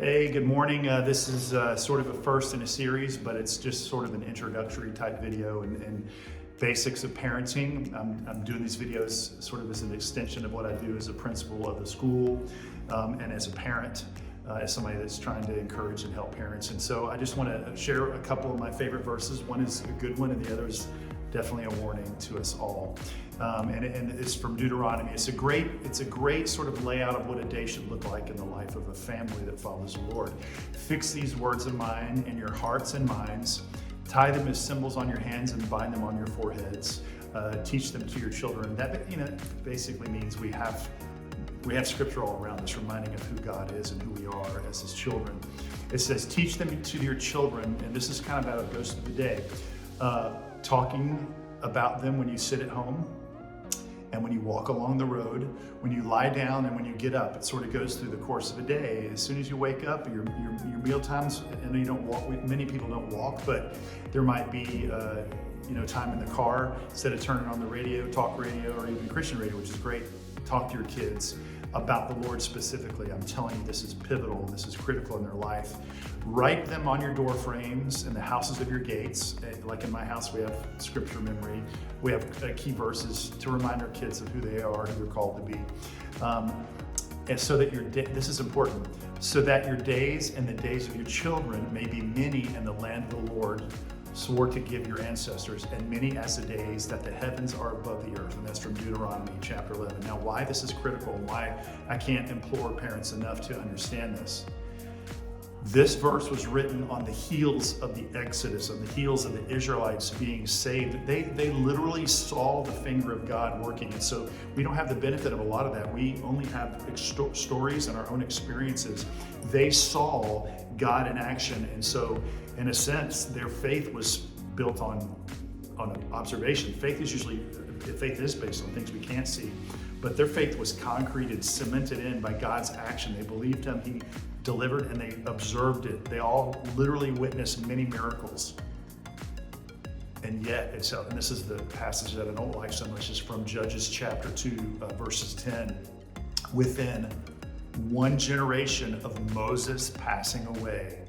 Hey, good morning. This is sort of a first in a series, but it's just sort of an introductory type video and basics of parenting. I'm doing these videos sort of as an extension of what I do as a principal of the school and as a parent, as somebody that's trying to encourage and help parents. And so I just want to share a couple of my favorite verses. One is a good one and the other is definitely a warning to us all. And it's from Deuteronomy. It's a great sort of layout of what a day should look like in the life of a family that follows the Lord. Fix these words of mine in your hearts and minds. Tie them as symbols on your hands and bind them on your foreheads. Teach them to your children. That basically means we have scripture all around us reminding of who God is and who we are as his children. It says, teach them to your children, and this is kind of how it goes through the day. Talking about them when you sit at home and when you walk along the road, when you lie down and when you get up. It sort of goes through the course of a day. As soon as you wake up, your meal times, I know you don't walk, many people don't walk, but there might be time in the car. Instead of turning on the radio, talk radio, or even Christian radio, which is great, talk to your kids about the Lord specifically. I'm telling you, this is pivotal, this is critical in their life. Write them on your door frames and the houses of your gates. Like in my house, we have scripture memory. We have key verses to remind our kids of who they are, who they're called to be. And so that this is important, so that your days and the days of your children may be many in the land of the Lord swore to give your ancestors, and many as the days that the heavens are above the earth. And that's from Deuteronomy chapter 11. Now, why this is critical and why I can't implore parents enough to understand this. This verse was written on the heels of the Exodus, on the heels of the Israelites being saved. They literally saw the finger of God working. And so we don't have the benefit of a lot of that. We only have stories and our own experiences. They saw God in action. And so in a sense, their faith was built on observation. Faith is based on things we can't see. But their faith was concreted, cemented in by God's action. They believed him, he delivered, and they observed it. They all literally witnessed many miracles. And yet, and this is the passage that I don't like so much, is from Judges chapter 2, verses 10. Within one generation of Moses passing away,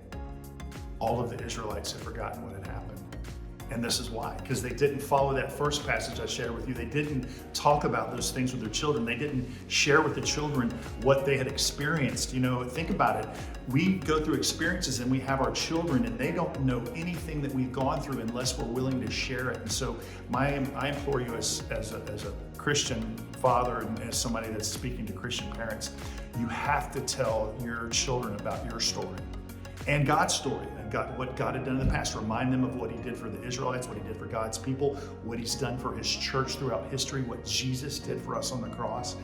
all of the Israelites had forgotten what had happened. And this is why, because they didn't follow that first passage I shared with you. They didn't talk about those things with their children. They didn't share with the children what they had experienced. Think about it. We go through experiences and we have our children and they don't know anything that we've gone through unless we're willing to share it. And so I implore you as a Christian father and as somebody that's speaking to Christian parents, you have to tell your children about your story and God's story, and what God had done in the past. Remind them of what he did for the Israelites, what he did for God's people, what he's done for his church throughout history, what Jesus did for us on the cross.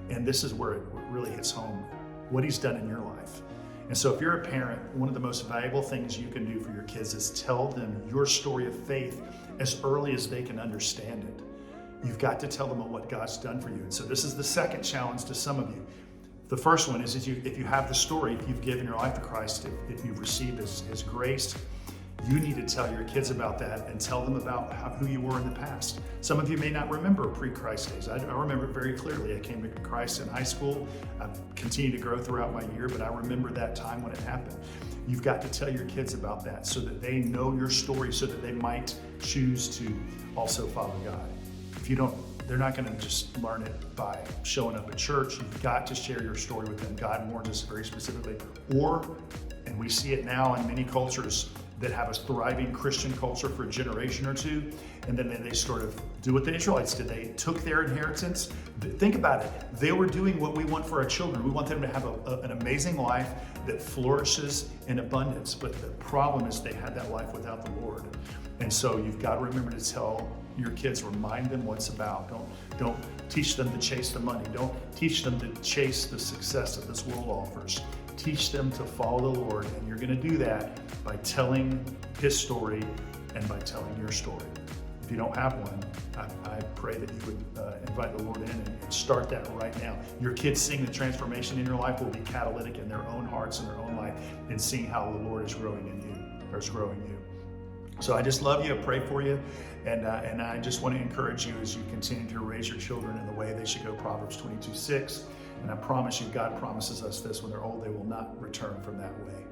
And this is where it really hits home, what he's done in your life. And so if you're a parent, one of the most valuable things you can do for your kids is tell them your story of faith as early as they can understand it. You've got to tell them what God's done for you. And so this is the second challenge to some of you. The first one is if you have the story, if you've given your life to Christ, if you've received his grace, you need to tell your kids about that and tell them about who you were in the past. Some of you may not remember pre-Christ days. I remember it very clearly. I came to Christ in high school. I've continued to grow throughout my year, but I remember that time when it happened. You've got to tell your kids about that so that they know your story, so that they might choose to also follow God. If you don't, they're not going to just learn it by showing up at church. You've got to share your story with them. God warns us very specifically. And we see it now in many cultures that have a thriving Christian culture for a generation or two, and then they sort of do what the Israelites did. They took their inheritance. Think about it. They were doing what we want for our children. We want them to have an amazing life that flourishes in abundance. But the problem is they had that life without the Lord. And so you've got to remember to tell your kids, remind them what's about. Don't teach them to chase the money. Don't teach them to chase the success that this world offers. Teach them to follow the Lord, and you're going to do that by telling his story and by telling your story. If you don't have one, I pray that you would invite the Lord in and start that right now. Your kids seeing the transformation in your life will be catalytic in their own hearts and their own life, and seeing how the Lord is growing in you, or is growing you. So I just love you, I pray for you, and I just want to encourage you as you continue to raise your children in the way they should go, Proverbs 22:6. And I promise you, God promises us this: when they're old, they will not return from that way.